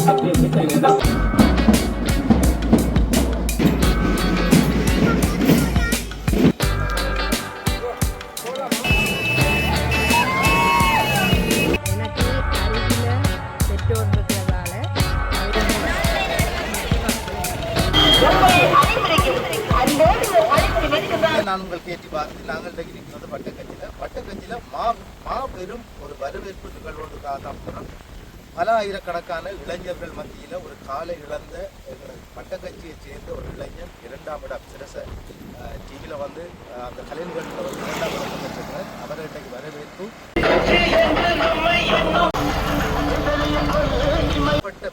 நான் உங்கள் கேட்டி பார்த்து நாங்கள் இருக்கிறது வட்டக்கஞ்சியில் மாபெரும் ஒரு வரவேற்பு நிகழ்வுக்காக தான் போகிறோம். பல ஆயிரக்கணக்கான இளைஞர்கள் மத்தியில் ஒரு காலை இழந்த வட்டக்கஞ்சியை சேர்ந்த ஒரு இளைஞர் 2ஆம் இடம் சிரச டிவியில் வந்து அந்த கலைஞர்களில் வந்து 2ஆம் இடம் பெற்றிருக்கிறார். அவரை இன்றைக்கு வரவேற்பு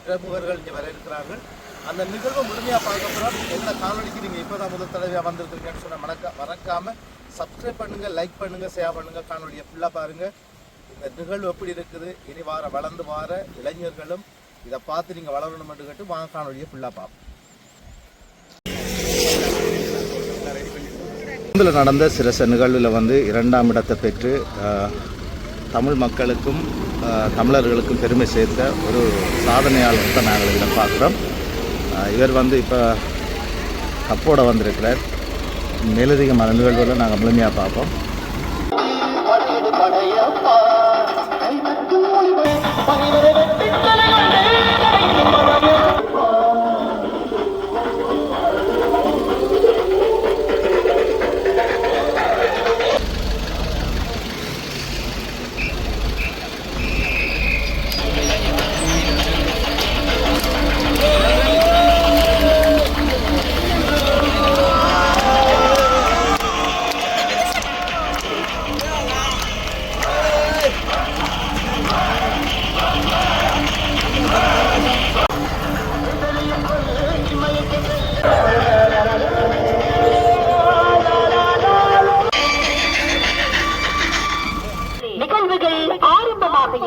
பிரமுகர்கள் இங்கே வர இருக்கிறார்கள். அந்த நிகழ்வை முழுமையாக பார்க்க போகிறோம். எந்த காணொலிக்கு நீங்கள் இப்போ தான் முதல் தடவையாக வந்திருக்கீங்கன்னு சொன்ன மறக்காமல் சப்ஸ்கிரைப் பண்ணுங்கள், லைக் பண்ணுங்கள், ஷேர் பண்ணுங்கள், காணொலியை ஃபுல்லாக பாருங்கள். இந்த நிகழ்வு எப்படி இருக்குது, இனி வளர்ந்து வார இளைஞர்களும் இதை பார்த்து நீங்கள் வளரணும் என்று கேட்டு வாங்க காணொலியை ஃபுல்லாக பார்ப்போம். இதில் நடந்த சிரச நிகழ்வில் வந்து 2ஆம் இடத்தை பெற்று தமிழ் மக்களுக்கும் தமிழர்களுக்கும் பெருமை சேர்த்த ஒரு சாதனையாளர் தான் நாங்கள் இதில் பார்க்குறோம். இவர் வந்து இப்போ கப்போட வந்திருக்கிறார். மேலதிகமான நிகழ்வுகளை நாங்கள் முழுமையாக பார்ப்போம்.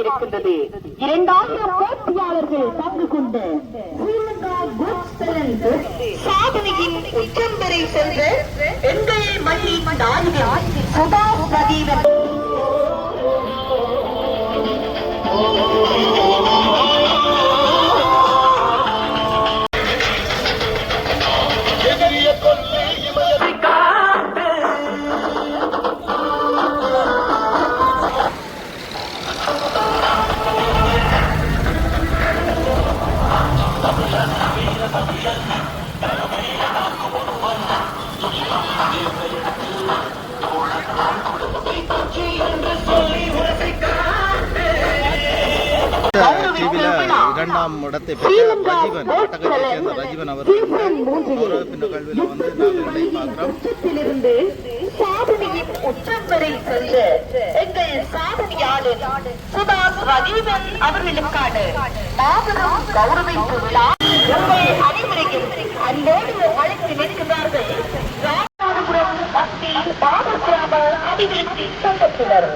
இருக்கின்றது. 2000 போட்டியாளர்கள் பங்கு கொண்டு சாதனையின் உச்சம் வரை சென்ற எங்கள் மண்ணின் நாயகன் சுபாஷ் பிரதீபன் டிவியில் 2ஆம் இடத்தை பெற்ற ரஜீவன் வட்டக்கஞ்சியை சேர்ந்த ரஜீவன் அவர்கள் கௌரவிப்பு நிகழ்வில் வந்து நாங்கள் பார்க்கிறோம். சாதனையின் உச்சம் வரை சென்ற எங்கள் சாதனையாளர் சுபாஷ் ரஜீவன் அவர்களுக்கான மாபெரும் கௌரவிப்பு விழா உங்கள் அனைவரையும் அன்போடு அழைத்து நிற்கிறார்கள். ராமநாதபுரம் பக்தி பாபகிராம அபிவிருத்தி சங்கத்தினர்.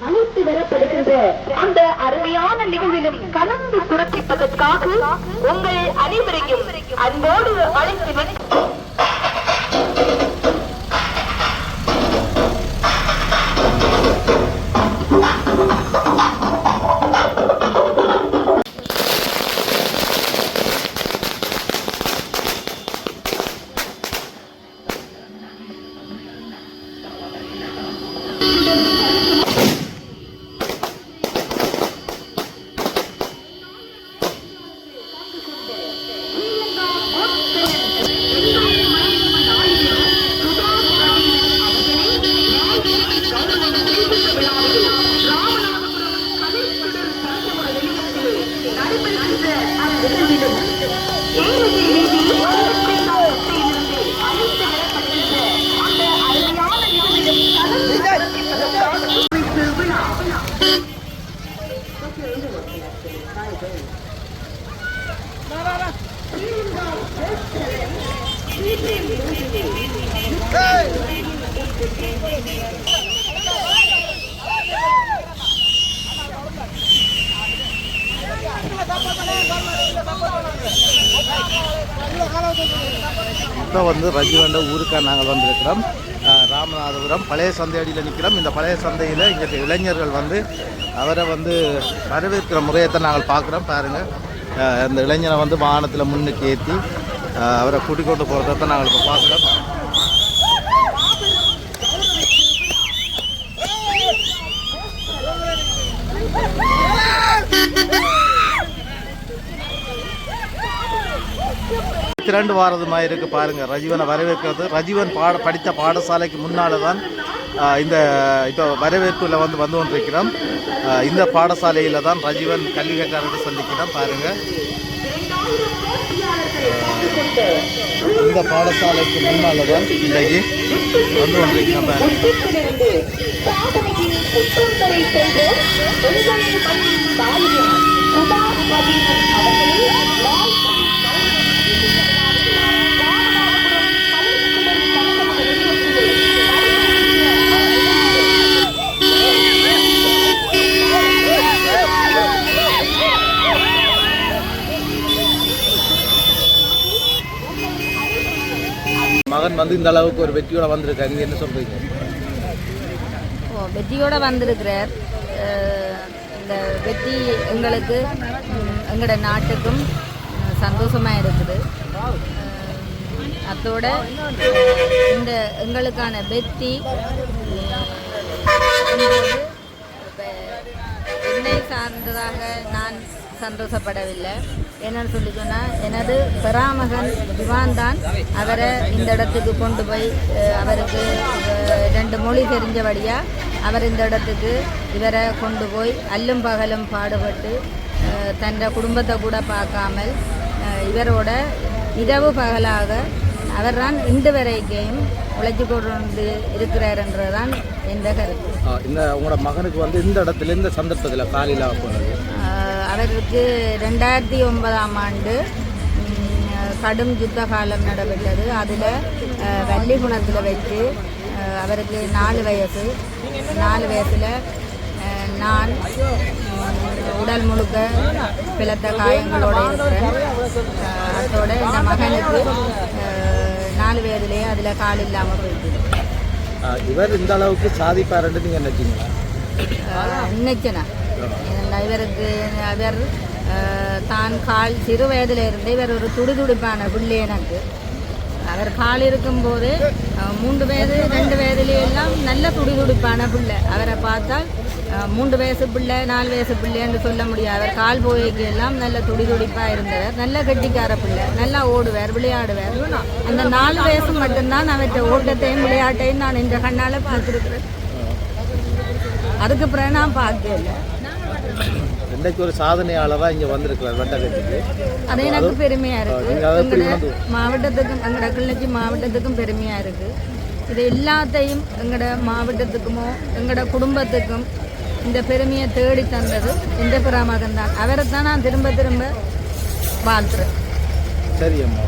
அழைத்து வரப்படுகின்ற அந்த அருமையான நிகழ்விலும் கலந்து சிறப்பிப்பதற்காக உங்கள் அனைவரையும் அன்போடு அழைத்து Hey! இப்போ வந்து ரஜிவண்ட ஊருக்காக நாங்கள் வந்திருக்கிறோம். ராமநாதபுரம் பழைய சந்தையடியில் நிற்கிறோம். இந்த பழைய சந்தையில் இங்கே இளைஞர்கள் வந்து அவரை வந்து வரவேற்கிற முறையத்தை நாங்கள் பார்க்குறோம். பாருங்கள், இந்த இளைஞரை வந்து வாகனத்தில் முன்னுக்கு ஏற்றி அவரை கூட்டிக் கொண்டு போகிறத நாங்கள் இப்போ பார்க்குறோம். திரண்டு வாரதுமாக இருக்குது பாருங்கள். ரஜீவனை வரவேற்கிறது. ரஜீவன் படித்த பாடசாலைக்கு முன்னால் தான் இந்த இப்போ வரவேற்பில் வந்து கொண்டிருக்கிறோம். இந்த பாடசாலையில் தான் ரஜீவன் கல்வி கற்றார்னு சந்திக்கிறோம். பாருங்கள், இந்த பாடசாலைக்கு முன்னால் தான் இன்றைக்கு வந்து கொண்டிருக்கிறோம். மகன் வந்து இந்த அளவுக்கு ஒரு வெற்றியோட வந்திருக்காரு. நீங்க என்ன சொல்றீங்க? வெற்றியோட வந்திருக்கிறார். இந்த வெற்றி எங்களுக்கு எங்களோட நாட்டுக்கும் சந்தோஷமாக இருக்குது. அதோட இந்த எங்களுக்கான வெற்றி என்னை சார்ந்ததாக நான் சந்தோஷப்படவில்லை. என்னன்னு சொல்லி சொன்னால், எனது பெறாமகன் திவான் தான் அவரை இந்த இடத்துக்கு கொண்டு போய் அவருக்கு 2 மொழி தெரிஞ்சபடியாக அவர் இந்த இடத்துக்கு இவரை கொண்டு போய் அல்லும் பகலும் பாடுபட்டு தன் குடும்பத்தை கூட பார்க்காமல் இவரோட இரவு பகலாக அவர் தான் இன்று வரைக்கும் உழைச்சி கொண்டு இருக்கிறார்ன்றதான் என்ற கருத்து. இந்த உங்களோட மகனுக்கு வந்து இந்த இடத்துல இந்த சந்தர்ப்பத்தில் காலையில் போனது அவருக்கு 2009ஆம் ஆண்டு கடும் யுத்த காலம் நடைபெற்றது. அதில் வள்ளிகுணத்தில் வச்சு அவருக்கு 4 வயசு. 4 வயசில் நான் உடல் முழுக்க பிளத்த காயங்களோடு இருக்கிறேன். அதோட இந்த மகனுக்கு 4 வயதிலேயே அதில் கால் இல்லாமல் போயிட்டு. இவர் இந்த அளவுக்கு சாதிப்பாருன்னு நீங்கள் நினைச்சீங்களா? நினைச்சேனா இவருக்கு அவர் தான் கால் சிறு வயதிலிருந்து இவர் ஒரு துடிதுடிப்பான பிள்ளை. எனக்கு அவர் கால் இருக்கும்போது 3 வயது 2 வயதுலையெல்லாம் நல்ல துடிதுடிப்பான பிள்ளை. அவரை பார்த்தால் 3 வயசு பிள்ளை 4 வயசு பிள்ளை என்று சொல்ல முடியாது. அவர் கால் போய்க்கு எல்லாம் நல்ல துடிதுடிப்பாக இருந்தவர். நல்ல கெட்டிக்கார பிள்ளை. நல்லா ஓடுவார், விளையாடுவார். அந்த 4 வயசு மட்டும்தான் அவற்றை ஓட்டத்தையும் விளையாட்டையும் நான் இந்த கண்ணால் பார்த்துருக்குறேன். அதுக்கு பிறகு நான் பார்க்கல. இன்றைக்கு ஒரு சாதனையாளராக இங்கே வந்திருக்கிறார் வட்டக்கட்சிக்கு. அது எனக்கு பெருமையாக இருக்குது. எங்களோட மாவட்டத்துக்கும் எங்களோட கிளிநொச்சி மாவட்டத்துக்கும் பெருமையாக இருக்குது. இது எல்லாத்தையும் எங்களோட மாவட்டத்துக்குமோ எங்களோட குடும்பத்துக்கும் இந்த பெருமையை தேடி தந்தது இந்த பிராமகன் தான். அவரை தான் நான் திரும்ப திரும்ப வாழ்த்துறேன். சரி அம்மா.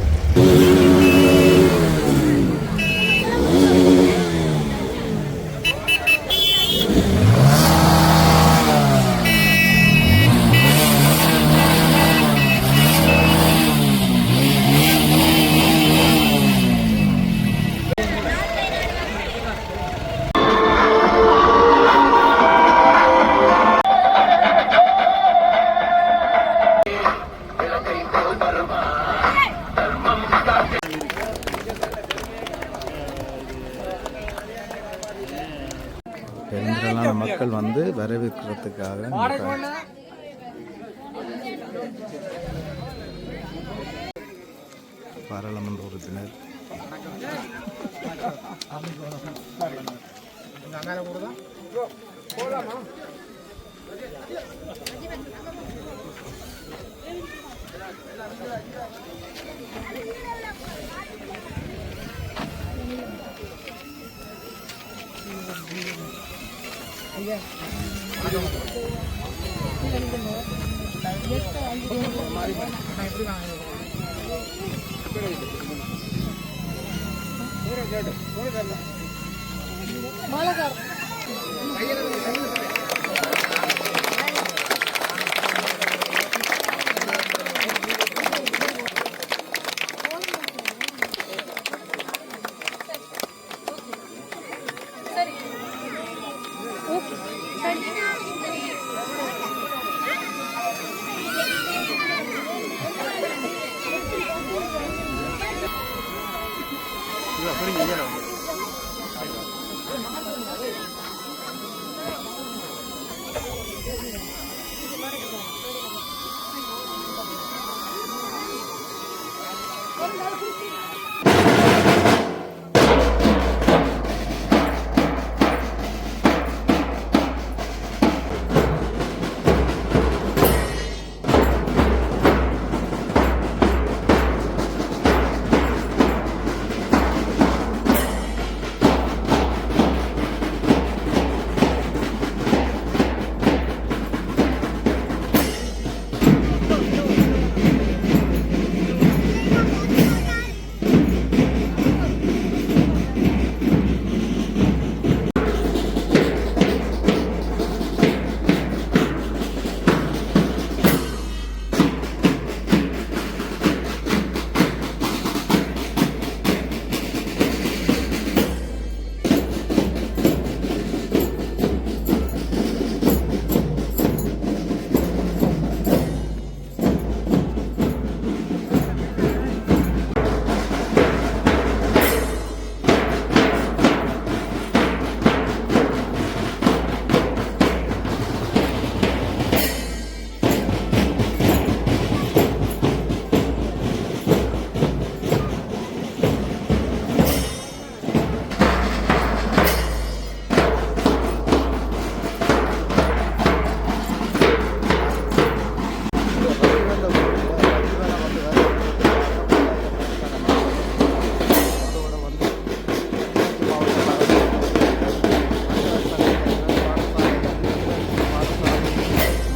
பெருந்திரளான மக்கள் வந்து வரவேற்கிறதுக்காக பாராளுமன்ற உறுப்பினர்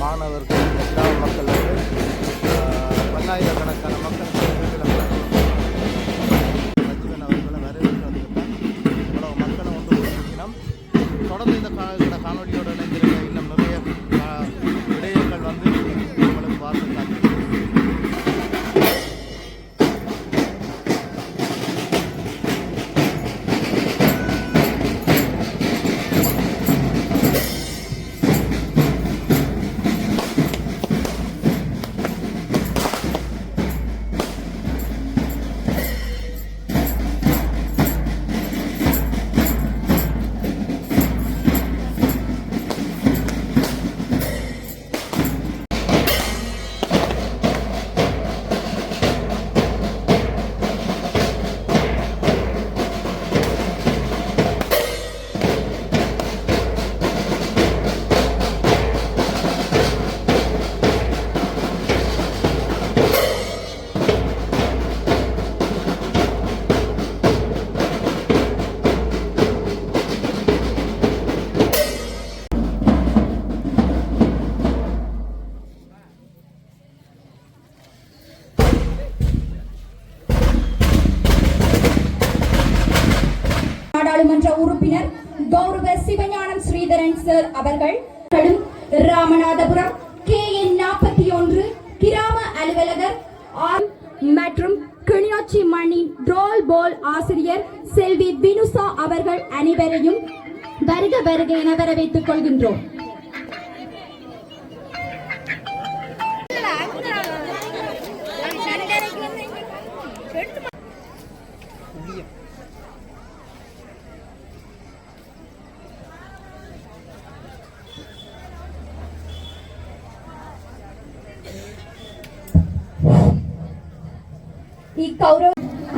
மாணவர்கள் கிராம மக்கள் பல்லாயிரக்கணக்கான மக்கள் சஜீவன் அவர்களை வரவேற்கிறதுக்கு இவ்வளவு மக்களை வந்து கொடுக்கணும். தொடர்ந்து இந்த காணொலியோட இணைந்திருக்க இன்னும் நிறைய விடயங்கள் வந்து உங்களுக்கு பார்த்து காட்டுறேன். நாடாளுமன்ற உறுப்பினர் கௌரவ சிவஞானம் ஸ்ரீதரன் சார் அவர்கள் ராமநாதபுரம் KN41 கிராம அலுவலகர் மற்றும் கிளிநொச்சி மணி ட்ரோல் போல் ஆசிரியர் செல்வி வினுசா அவர்கள் அனைவரையும் வருக வருக என வரவேற்றுக் கொள்கின்றோம்.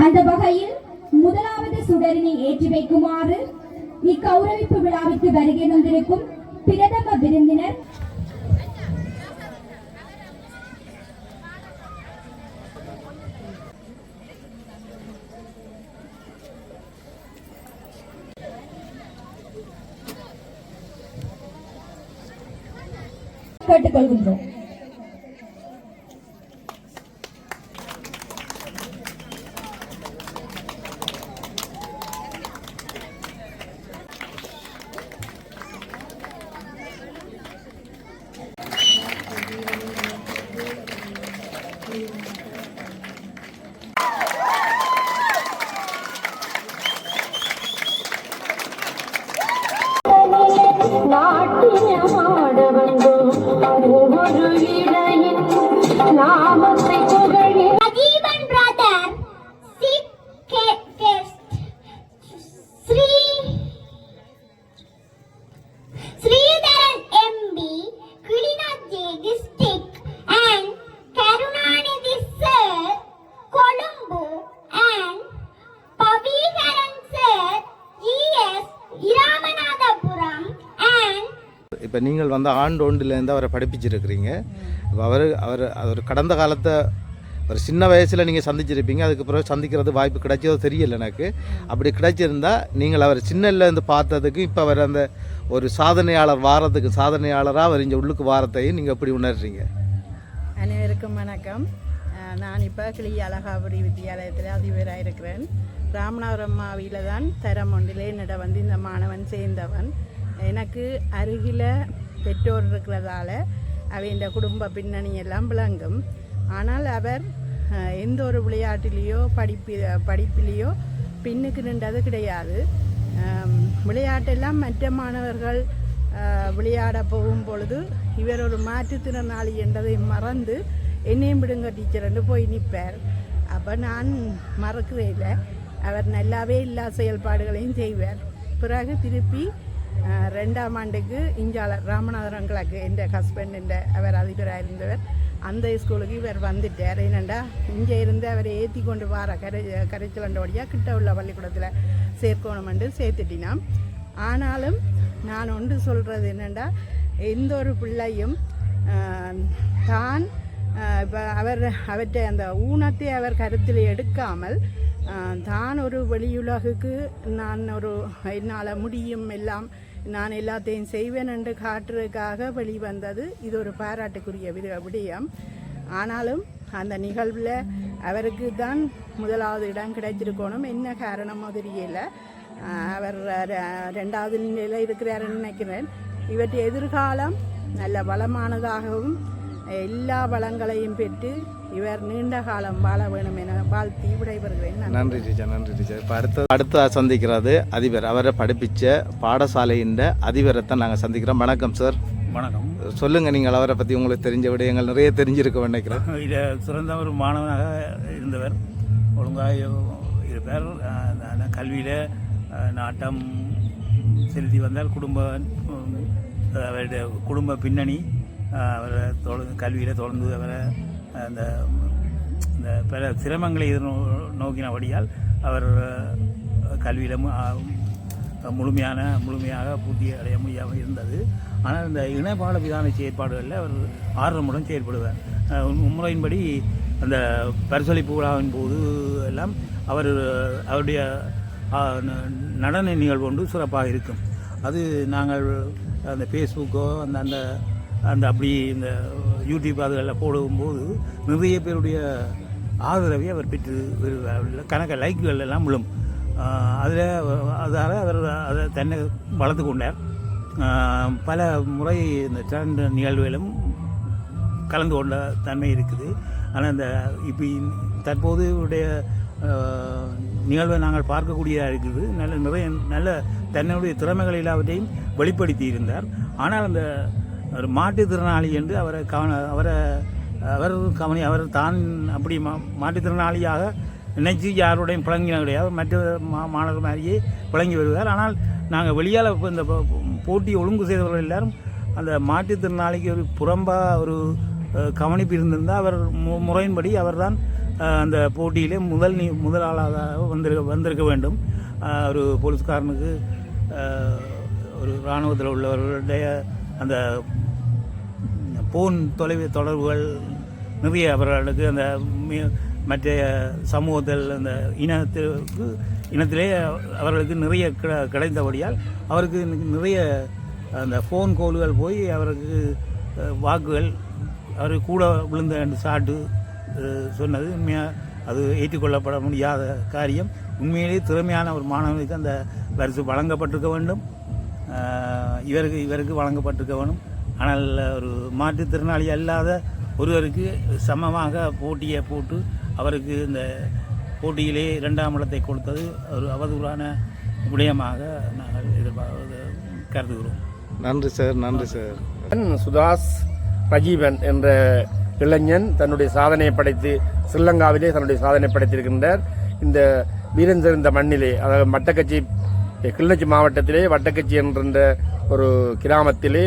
அந்த வகையில் முதலாவது சுடரினை ஏற்றி வைக்குமாறு இக்கௌரவிப்பு விழாவிற்கு வருகை தந்திருக்கும் பிரதம விருந்தினர் கேட்டுக்கொள்கின்றோம். நாட்டியமாட வந்தோம் ஒரு இப்போ நீங்கள் வந்து ஆண்டோண்டிலேருந்து அவரை படிப்பிச்சிருக்கிறீங்க. இப்போ அவர் கடந்த காலத்தை ஒரு சின்ன வயசில் நீங்கள் சந்திச்சிருப்பீங்க, அதுக்கு பிறகு சந்திக்கிறது வாய்ப்பு கிடைச்சதோ தெரியல எனக்கு. அப்படி கிடைச்சிருந்தா நீங்கள் அவர் சின்னலேருந்து பார்த்ததுக்கு இப்போ அவர் அந்த ஒரு சாதனையாளராக அவர் இங்கே உள்ளுக்கு வாரத்தையும் நீங்கள் எப்படி உணர்றீங்க? அனைவருக்கும் வணக்கம். நான் இப்போ கிளி அழகாபுரி வித்தியாலயத்தில் அதிபராக இருக்கிறேன். ராமநாதபுரம் மாவியில் தான் தரம் ஒன்றிலே என்னிட வந்து இந்த மாணவன் சேர்ந்தவன். எனக்கு அருகில் பெற்றோர் இருக்கிறதால அவன் குடும்ப பின்னணி எல்லாம் விளங்கும். ஆனால் அவர் எந்த ஒரு விளையாட்டிலேயோ படிப்பிலேயோ பின்னுக்கு நின்றது கிடையாது. விளையாட்டெல்லாம் மற்ற மாணவர்கள் விளையாட போகும் பொழுது இவர் ஒரு மாற்றுத்திறனாளி என்றதை மறந்து என்னையும் விடுங்க டீச்சர்ன்னு போய் நிற்பார். அப்போ நான் மறக்கவே இல்லை. அவர் நல்லாவே எல்லா செயல்பாடுகளையும் செய்வார். பிறகு திருப்பி 2ஆம் ஆண்டுக்கு இஞ்சாளர் ராமநாதபுரம் கிழக்கு என்ற ஹஸ்பண்ட் அவர் அதிபராக இருந்தவர். அந்த ஸ்கூலுக்கு இவர் வந்துட்டார். என்னென்னா இங்கே இருந்து அவரை ஏற்றி கொண்டு வர கரைச்சலண்டோடையாக கிட்ட உள்ள பள்ளிக்கூடத்தில் சேர்க்கணுமென்று சேர்த்துட்டினான். ஆனாலும் நான் ஒன்று சொல்கிறது என்னென்னா, எந்த ஒரு பிள்ளையும் தான் இப்போ அவற்றை அந்த ஊனத்தை அவர் கருத்தில் எடுக்காமல் தான் ஒரு வெளியுலகுக்கு என்னால் முடியும், எல்லாம் நான் எல்லாத்தையும் செய்வேன் என்று காட்டுறதுக்காக வெளிவந்தது இது ஒரு பாராட்டுக்குரிய விடயம். ஆனாலும் அந்த நிகழ்வில் அவருக்கு தான் முதலாவது இடம் கிடைச்சிருக்கணும். என்ன காரணமோ தெரியல. அவர் 2வது நிலையில் இருக்கிறாருன்னு நினைக்கிறேன். இவற்றை எதிர்காலம் நல்ல வளமானதாகவும் எல்லா வளங்களையும் பெற்று இவர் நீண்ட காலம் வாழ வேணும் என வாழ்த்தி விடைபெறுகிறேன். நன்றி டீச்சர். இப்போ அடுத்த சந்திக்கிறது அதிபர். அவரை படிப்பிச்ச பாடசாலையின் அதிபரைத்தான் நாங்கள் சந்திக்கிறோம். வணக்கம் சார். வணக்கம். சொல்லுங்கள், நீங்கள் அவரை பற்றி உங்களுக்கு தெரிஞ்ச விடயங்கள் நிறைய தெரிஞ்சிருக்க நினைக்கிறேன். இதை சிறந்த ஒரு மாணவனாக இருந்தவர், ஒழுங்காக இருப்பார். கல்வியில் நாட்டம் செலுத்தி வந்தால் அவருடைய குடும்ப பின்னணி அவரை கல்வியில் தொடர்ந்து அவரை அந்த பல சிரமங்களை நோக்கினபடியால் அவர் கல்வியில் முழுமையாக பூர்த்தி அடைய முடியாமல் இருந்தது. ஆனால் இந்த இணைப்பாட விதான செயற்பாடுகளில் அவர் ஆர்வமுடன் செயல்படுவார். முறையின்படி அந்த பரிசளிப்பு விழாவின் போது எல்லாம் அவருடைய நடன நிகழ்வு ஒன்று சிறப்பாக இருக்கும். அது நாங்கள் அந்த ஃபேஸ்புக்கோ அந்த அப்படி இந்த யூடியூப் அதுகளில் போடும்போது நிறைய பேருடைய ஆதரவை அவர் பெற்று கணக்க லைக்குகள் எல்லாம் விழும். அதால் அவர் அதை தன்னை வளர்த்து கொண்டார். பல முறை இந்த ட்ரெண்ட் நிகழ்வுகளும் கலந்து கொண்ட தன்மை இருக்குது. ஆனால் இந்த இப்போ தற்போது உடைய நிகழ்வை நாங்கள் பார்க்கக்கூடியதாக இருக்குது. நிறைய நல்ல தன்னுடைய திறமைகள் எல்லாவற்றையும் வெளிப்படுத்தி இருந்தார். ஆனால் அந்த ஒரு மாற்றுத்திறனாளி என்று அவர் தான் அப்படி மாற்றுத்திறனாளியாக நினைச்சு யாருடையும் பிளங்கின கிடையாது. மற்ற மாணவர்கள் மாதிரியே பிளங்கி வருவார். ஆனால் நாங்கள் வெளியால் இந்த போட்டியை ஒழுங்கு செய்தவர்கள் எல்லாரும் அந்த மாற்றுத்திறனாளிக்கு ஒரு புறம்பாக ஒரு கவனிப்பு இருந்திருந்தால் அவர் முறையின்படி அவர் தான் அந்த போட்டியிலே முதலாளாக வந்திருக்க வேண்டும். ஒரு போலீஸ்காரனுக்கு ஒரு இராணுவத்தில் உள்ளவர்களுடைய அந்த போன் தொடர்புகள் நிறைய அவர்களுக்கு அந்த மற்ற சமூகத்தில் அந்த இனத்திலே அவர்களுக்கு நிறைய கிடைத்தபடியால் அவருக்கு நிறைய அந்த ஃபோன் கோல்கள் போய் அவருக்கு வாக்குகள் அவர் கூட விழுந்த என்று சாட்டு சொன்னது அது ஏற்றுக்கொள்ளப்பட முடியாத காரியம். உண்மையிலேயே திறமையான ஒரு மாணவனுக்கு அந்த பரிசு வழங்கப்பட்டிருக்க வேண்டும். இவருக்கு வழங்கப்பட்டிருக்க வேண்டும். ஆனால் ஒரு மாற்றுத்திறனாளி அல்லாத ஒருவருக்கு சமமாக போட்டியை போட்டு அவருக்கு இந்த போட்டியிலே 2ஆம் இடத்தை கொடுத்தது ஒரு அவதூறான விடயமாக நாங்கள் கருதுகிறோம். நன்றி சார். சுதாஸ் ரஜீவன் என்ற இளைஞன் தன்னுடைய சாதனையை படைத்து ஸ்ரீலங்காவிலே தன்னுடைய சாதனை படைத்திருக்கின்றார். இந்த வீரன் இந்த மண்ணிலே, அதாவது மட்டக்கச்சி கிளிநொச்சி மாவட்டத்திலே வட்டக்கச்சி என்ற ஒரு கிராமத்திலே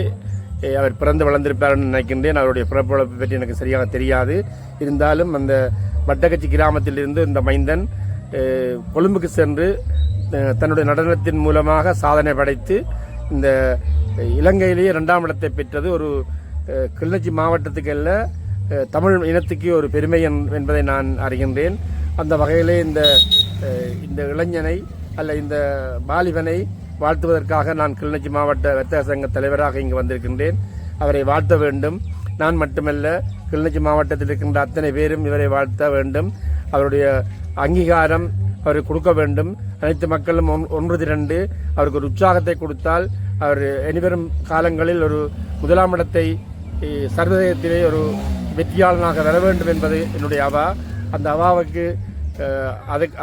அவர் பிறந்து வளர்ந்திருப்பார் என்று நினைக்கின்றேன். அவருடைய பிறப்புழப்பை பற்றி எனக்கு சரியாக தெரியாது. இருந்தாலும் அந்த வட்டக்கச்சி கிராமத்திலிருந்து இந்த மைந்தன் கொழும்புக்கு சென்று தன்னுடைய நடனத்தின் மூலமாக சாதனை படைத்து இந்த இலங்கையிலேயே 2ஆம் இடத்தை பெற்றது ஒரு கிளிநொச்சி மாவட்டத்துக்கு அல்ல தமிழ் இனத்துக்கு ஒரு பெருமை என்பதை நான் அறிகின்றேன். அந்த வகையிலே இந்த இளைஞனை அல்ல இந்த வாலிபனை வாழ்த்துவதற்காக நான் கிளிநொச்சி மாவட்ட வர்த்தக சங்க தலைவராக இங்கு வந்திருக்கின்றேன். அவரை வாழ்த்த வேண்டும். நான் மட்டுமல்ல, கிளிநொச்சி மாவட்டத்தில் இருக்கின்ற அத்தனை பேரும் இவரை வாழ்த்த வேண்டும். அவருடைய அங்கீகாரம் அவருக்கு கொடுக்க வேண்டும். அனைத்து மக்களும் ஒன்று திரண்டு அவருக்கு ஒரு உற்சாகத்தை கொடுத்தால் அவர் இனிவரும் காலங்களில் ஒரு 1ஆம் இடத்தை சர்வதேசத்திலே ஒரு வெற்றியாளனாக வர வேண்டும் என்பது என்னுடைய அவா. அந்த அவாவுக்கு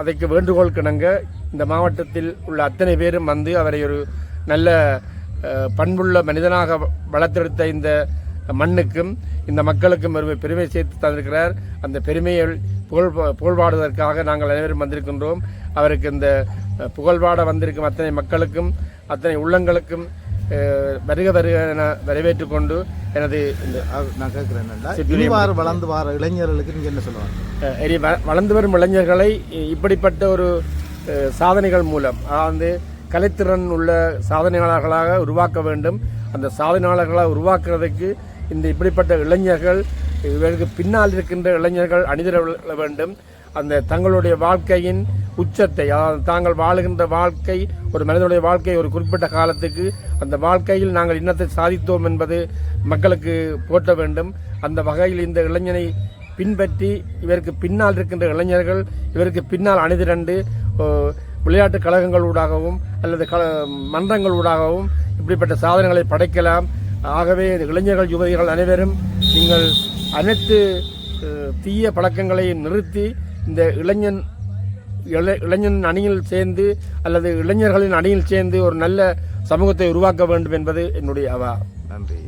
அதற்கு வேண்டுகோள் கிணங்க இந்த மாவட்டத்தில் உள்ள அத்தனை பேரும் வந்து அவரை ஒரு நல்ல பண்புள்ள மனிதனாக வளர்த்தெடுத்த இந்த மண்ணுக்கும் இந்த மக்களுக்கும் ஒரு பெருமை சேர்த்து தந்திருக்கிறார். அந்த பெருமையை புகழ்பாடுவதற்காக நாங்கள் அனைவரும் வந்திருக்கின்றோம். அவருக்கு இந்த புகழ்பாட வந்திருக்கும் அத்தனை மக்களுக்கும் அத்தனை உள்ளங்களுக்கும் வருக வருக என வரவேற்றுக் கொண்டு எனது நான் கேட்கிறேன், வளர்ந்து வர இளைஞர்களுக்கு நீங்க என்ன சொல்லுவாங்க? வளர்ந்து வரும் இளைஞர்களை இப்படிப்பட்ட ஒரு சாதனைகள் மூலம் அதாவது கலைத்திறன் உள்ள சாதனையாளர்களாக உருவாக்க வேண்டும். அந்த சாதனையாளர்களாக உருவாக்குறதுக்கு இந்த இப்படிப்பட்ட இளைஞர்கள் இவருக்கு பின்னால் இருக்கின்ற இளைஞர்கள் அணிதிர வேண்டும். அந்த தங்களுடைய வாழ்க்கையின் உச்சத்தை, அதாவது தாங்கள் வாழுகின்ற வாழ்க்கை ஒரு மனிதனுடைய வாழ்க்கை ஒரு குறிப்பிட்ட காலத்துக்கு அந்த வாழ்க்கையில் நாங்கள் இன்னத்தை சாதித்தோம் என்பது மக்களுக்கு போற்ற வேண்டும். அந்த வகையில் இந்த இளைஞனை பின்பற்றி இவருக்கு பின்னால் இருக்கின்ற இளைஞர்கள் இவருக்கு பின்னால் அணிதிரண்டு விளையாட்டு கழகங்களூடாகவும் அல்லது மன்றங்களூடாகவும் இப்படிப்பட்ட சாதனைகளை படைக்கலாம். ஆகவே இளைஞர்கள் யுவதிகள் அனைவரும் நீங்கள் அனைத்து தீய பழக்கங்களை நிறுத்தி இந்த இளைஞன் அணியில் சேர்ந்து அல்லது இளைஞர்களின் அணியில் சேர்ந்து ஒரு நல்ல சமூகத்தை உருவாக்க வேண்டும் என்பது என்னுடைய அவா. நன்றி.